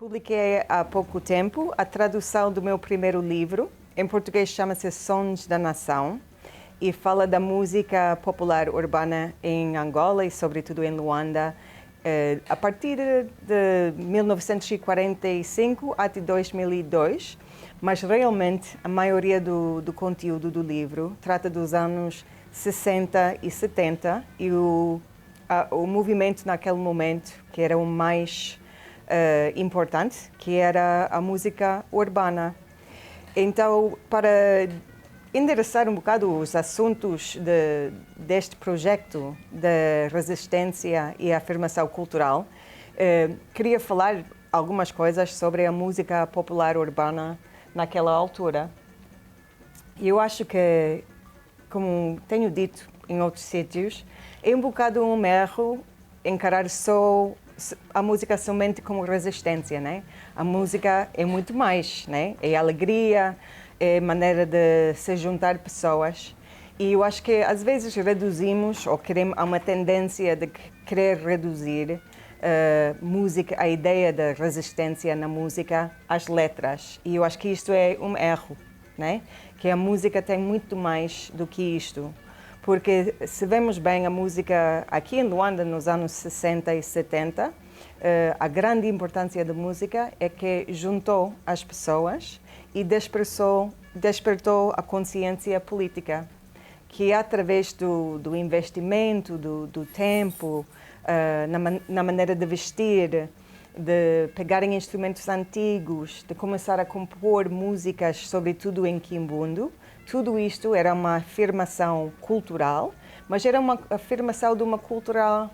Publiquei há pouco tempo a tradução do meu primeiro livro. Em português chama-se Sons da Nação e fala da música popular urbana em Angola e sobretudo em Luanda, a partir de 1945 até 2002, mas realmente a maioria do conteúdo do livro trata dos anos 60 e 70 e o movimento naquele momento que era o mais importante, que era a música urbana. Então, para endereçar um bocado os assuntos deste projeto de resistência e afirmação cultural, queria falar algumas coisas sobre a música popular urbana naquela altura. Eu acho que, como tenho dito em outros sítios, é um bocado um erro encarar só a música somente como resistência, né? A música é muito mais, né? É alegria, é maneira de se juntar pessoas. E eu acho que às vezes reduzimos, ou há uma tendência de querer reduzir música, a ideia da resistência na música às letras. E eu acho que isto é um erro, né? Que a música tem muito mais do que isto. Porque se vemos bem a música aqui em Luanda nos anos 60 e 70, a grande importância da música é que juntou as pessoas e despertou a consciência política, que através do investimento, do tempo, na maneira de vestir, de pegarem instrumentos antigos, de começar a compor músicas, sobretudo em Quimbundo. Tudo isto era uma afirmação cultural, mas era uma afirmação de uma cultura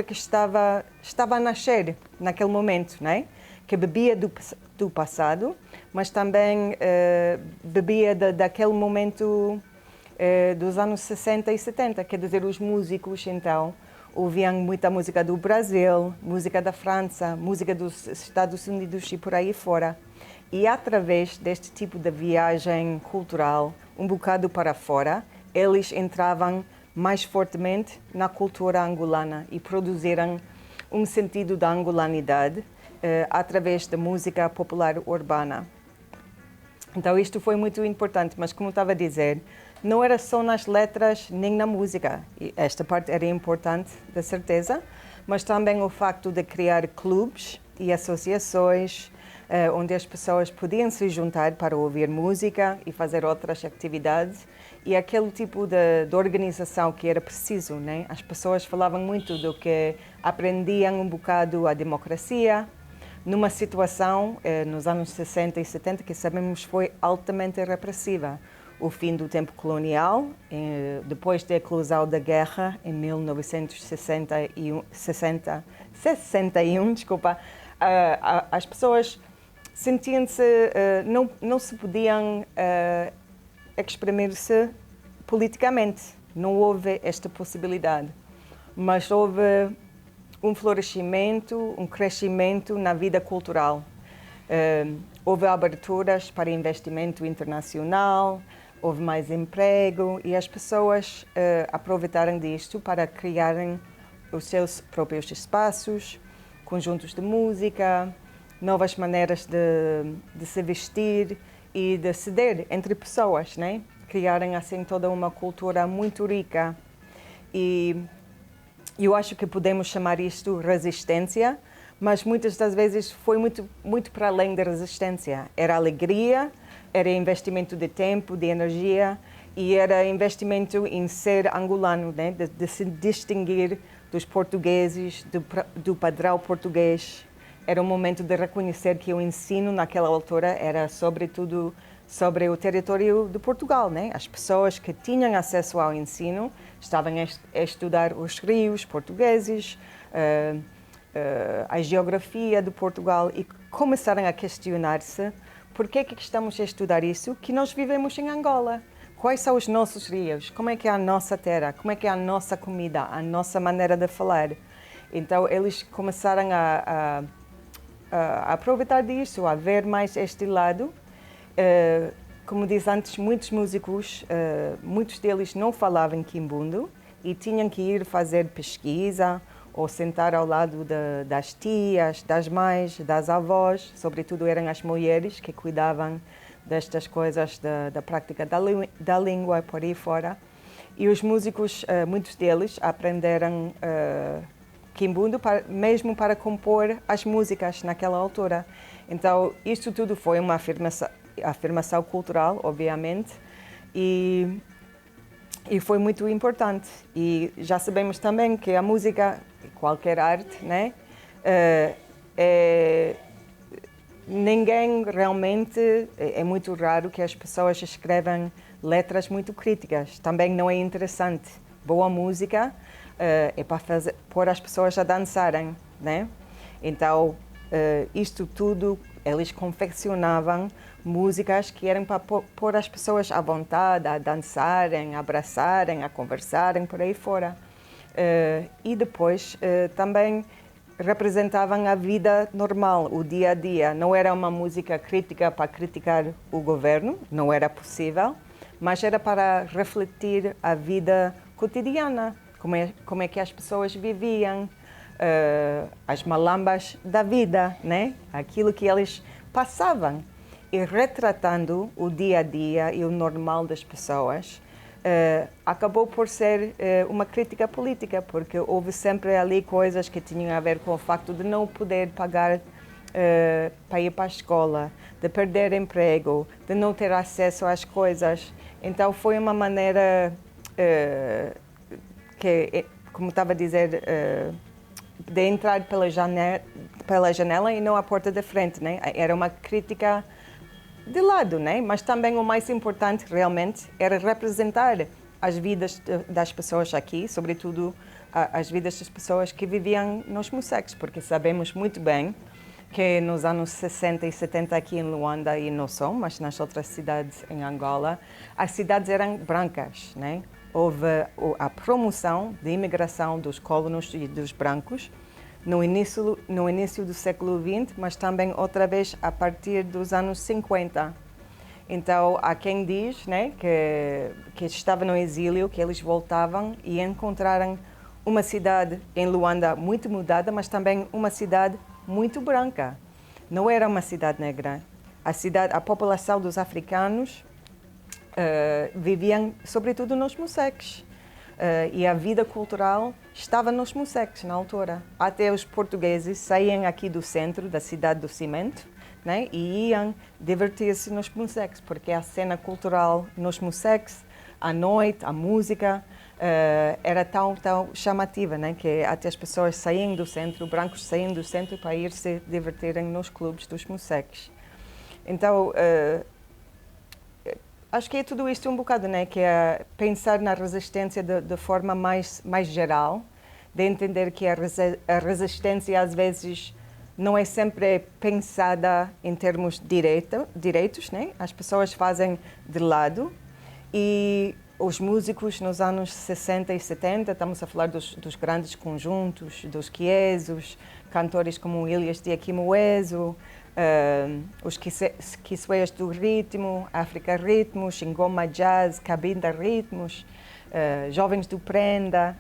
que estava a nascer naquele momento, né? Que bebia do passado, mas também bebia daquele momento dos anos 60 e 70, quer dizer, os músicos então ouviam muita música do Brasil, música da França, música dos Estados Unidos e por aí fora. E através deste tipo de viagem cultural, um bocado para fora, eles entravam mais fortemente na cultura angolana e produziram um sentido da angolanidade através da música popular urbana. Então isto foi muito importante, mas como estava a dizer, não era só nas letras nem na música. E esta parte era importante, de certeza, mas também o facto de criar clubes e associações onde as pessoas podiam se juntar para ouvir música e fazer outras atividades e aquele tipo de organização que era preciso, né? As pessoas falavam muito do que aprendiam um bocado a democracia, numa situação nos anos 60 e 70 que sabemos foi altamente repressiva. O fim do tempo colonial, depois da eclosão da guerra em 1961, as pessoas sentiam-se, não se podiam exprimir-se politicamente. Não houve esta possibilidade, mas houve um florescimento, um crescimento na vida cultural. Houve aberturas para investimento internacional, houve mais emprego e as pessoas aproveitaram disto para criarem os seus próprios espaços, conjuntos de música, novas maneiras de se vestir e de ceder entre pessoas, né? Criarem assim toda uma cultura muito rica. E eu acho que podemos chamar isto resistência, mas muitas das vezes foi muito para além da resistência. Era alegria, era investimento de tempo, de energia e era investimento em ser angolano, né? De se distinguir dos portugueses, do padrão português. Era um momento de reconhecer que o ensino naquela altura era sobretudo sobre o território de Portugal, né? As pessoas que tinham acesso ao ensino estavam a estudar os rios portugueses, a geografia de Portugal e começaram a questionar-se por que estamos a estudar isso, que nós vivemos em Angola. Quais são os nossos rios? Como é que é a nossa terra? Como é que é a nossa comida? A nossa maneira de falar? Então eles começaram a aproveitar disso, a ver mais este lado. Como disse antes, muitos músicos, muitos deles não falavam quimbundo e tinham que ir fazer pesquisa ou sentar ao lado das tias, das mães, das avós, sobretudo eram as mulheres que cuidavam destas coisas da prática da língua por aí fora. E os músicos, muitos deles, aprenderam quimbundo mesmo para compor as músicas naquela altura. Então, isto tudo foi uma afirmação cultural, obviamente, e foi muito importante. E já sabemos também que a música, qualquer arte, né, ninguém realmente, é muito raro que as pessoas escrevam letras muito críticas. Também não é interessante. Boa música é para pôr as pessoas a dançarem, né? Então, isto tudo, eles confeccionavam músicas que eram para pôr as pessoas à vontade, a dançarem, a abraçarem, a conversarem, por aí fora. E depois também representavam a vida normal, o dia a dia. Não era uma música crítica para criticar o governo, não era possível, mas era para refletir a vida cotidiana, como é que as pessoas viviam, as malambas da vida, né? Aquilo que eles passavam. E retratando o dia a dia e o normal das pessoas, acabou por ser uma crítica política, porque houve sempre ali coisas que tinham a ver com o facto de não poder pagar para ir para a escola, de perder emprego, de não ter acesso às coisas. Então foi uma maneira que, como estava a dizer, de entrar pela janela e não a porta da frente, né? Era uma crítica de lado, né? Mas também o mais importante realmente era representar as vidas das pessoas aqui, sobretudo as vidas das pessoas que viviam nos Museques, porque sabemos muito bem que nos anos 60 e 70 aqui em Luanda e não só, mas nas outras cidades em Angola, as cidades eram brancas, né? Houve a promoção da imigração dos colonos e dos brancos no início do século XX, mas também outra vez a partir dos anos 50. Então, há quem diz, né, que estava no exílio, que eles voltavam e encontraram uma cidade em Luanda muito mudada, mas também uma cidade muito branca. Não era uma cidade negra. A população dos africanos viviam sobretudo nos Museques. E a vida cultural estava nos Museques na altura. Até os portugueses saíam aqui do centro, da cidade do cimento, né, e iam divertir-se nos Museques, porque a cena cultural nos Museques, à noite, a música, era tão chamativa, né, que até as pessoas saíam do centro, brancos saíam do centro para ir se divertirem nos clubes dos Museques. Então, acho que é tudo isto um bocado, né? Que é pensar na resistência de forma mais geral, de entender que a resistência às vezes não é sempre pensada em termos direitos, né? As pessoas fazem de lado e os músicos nos anos 60 e 70, estamos a falar dos grandes conjuntos, dos Quiesos, cantores como Elias de Aquimoeso, os Quissueas do Ritmo, África Ritmos, Ngoma Jazz, Cabinda Ritmos, Jovens do Prenda,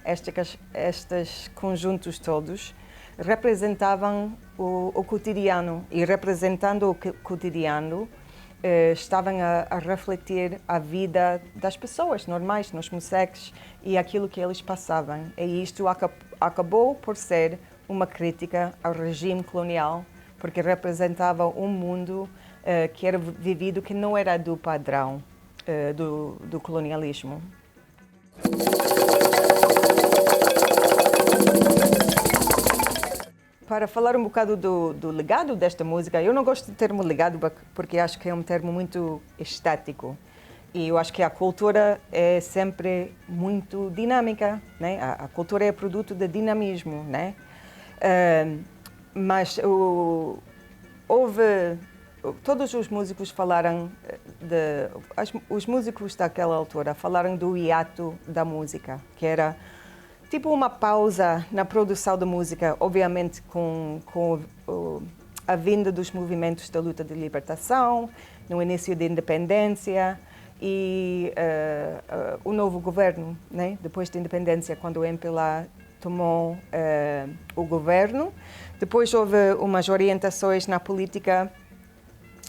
estes conjuntos todos representavam o cotidiano e representando o cotidiano estavam a refletir a vida das pessoas normais nos Museques e aquilo que eles passavam. E isto acabou por ser uma crítica ao regime colonial, porque representava um mundo que era vivido que não era do padrão do colonialismo. Para falar um bocado do legado desta música, eu não gosto do termo legado porque acho que é um termo muito estático. E eu acho que a cultura é sempre muito dinâmica, né? A cultura é produto de dinamismo, né? Mas todos os músicos falaram, os músicos daquela altura falaram do hiato da música, que era tipo uma pausa na produção da música, obviamente com a vinda dos movimentos da luta de libertação, no início da independência e o novo governo, né? Depois da independência, quando o MPLA tomou o governo. Depois houve umas orientações na política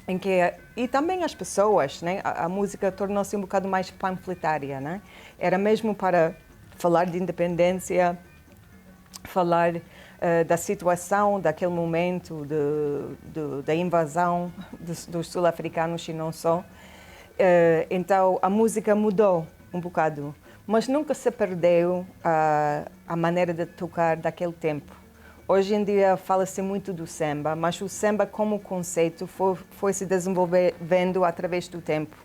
em que, e também as pessoas, né? A música tornou-se um bocado mais panfletária, né? Era mesmo para falar de independência, falar da situação daquele momento, da invasão dos sul-africanos e não só. Então a música mudou um bocado, mas nunca se perdeu a maneira de tocar daquele tempo. Hoje em dia fala-se muito do samba, mas o samba como conceito foi se desenvolvendo através do tempo.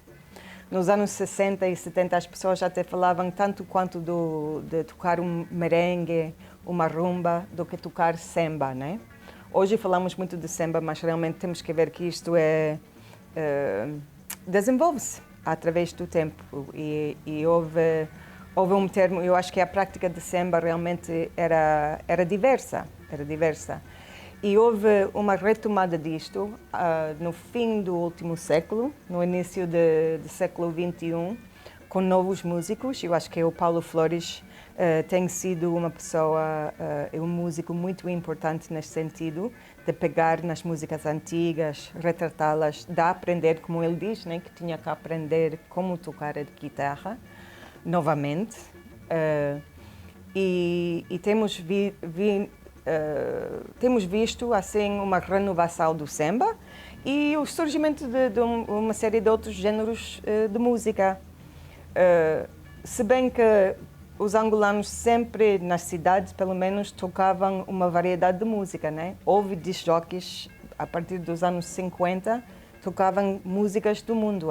Nos anos 60 e 70 as pessoas até falavam tanto quanto de tocar um merengue, uma rumba, do que tocar samba, né? Hoje falamos muito de samba, mas realmente temos que ver que isto desenvolve-se através do tempo e houve um termo, eu acho que a prática de samba realmente era diversa. E houve uma retomada disto no fim do último século, no início do século XXI, com novos músicos. Eu acho que o Paulo Flores tem sido uma pessoa, um músico muito importante nesse sentido, de pegar nas músicas antigas, retratá-las, de aprender, como ele diz, né, que tinha que aprender como tocar a guitarra novamente. E temos visto assim uma renovação do samba e o surgimento de uma série de outros géneros de música. Se bem que os angolanos sempre, nas cidades pelo menos, tocavam uma variedade de música, né? Houve disc jockeys, a partir dos anos 50, tocavam músicas do mundo.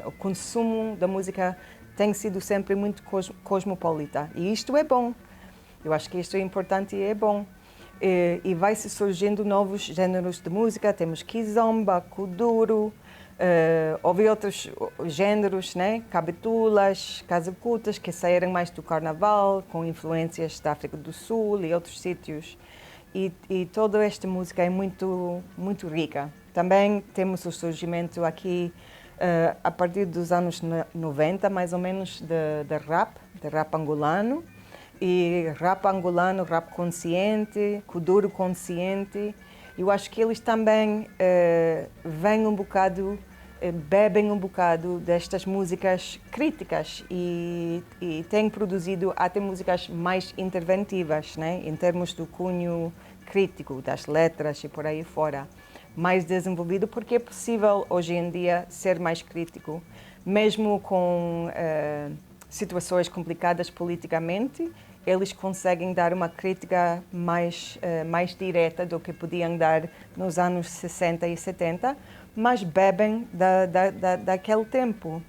O consumo da música tem sido sempre muito cosmopolita e isto é bom. Eu acho que isto é importante e é bom. E vai-se surgindo novos géneros de música, temos kizomba, kuduro, houve outros géneros, né? Cabitulas, casacutas, que saíram mais do carnaval, com influências da África do Sul e outros sítios. E toda esta música é muito rica. Também temos o surgimento aqui, a partir dos anos 90, mais ou menos, de rap angolano. E rap angolano, rap consciente, kuduro consciente. Eu acho que eles também vêm um bocado, bebem um bocado destas músicas críticas e têm produzido até músicas mais interventivas, né? Em termos do cunho crítico, das letras e por aí fora. Mais desenvolvido, porque é possível hoje em dia ser mais crítico, mesmo com situações complicadas politicamente. Eles conseguem dar uma crítica mais direta do que podiam dar nos anos 60 e 70, mas bebem daquele tempo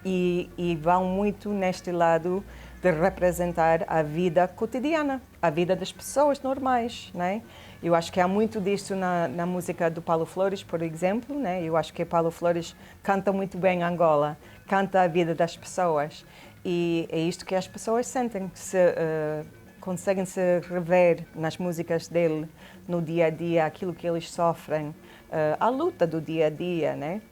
e vão muito neste lado de representar a vida cotidiana, a vida das pessoas normais, né? Eu acho que há muito disso na música do Paulo Flores, por exemplo, né? Eu acho que Paulo Flores canta muito bem Angola, canta a vida das pessoas. E é isto que as pessoas sentem, conseguem se rever nas músicas dele, no dia a dia, aquilo que eles sofrem, a luta do dia a dia, né?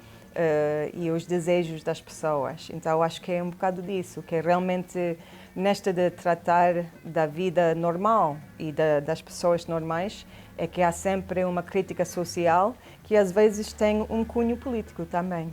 E os desejos das pessoas. Então acho que é um bocado disso, que é realmente nesta de tratar da vida normal e das pessoas normais, é que há sempre uma crítica social que às vezes tem um cunho político também.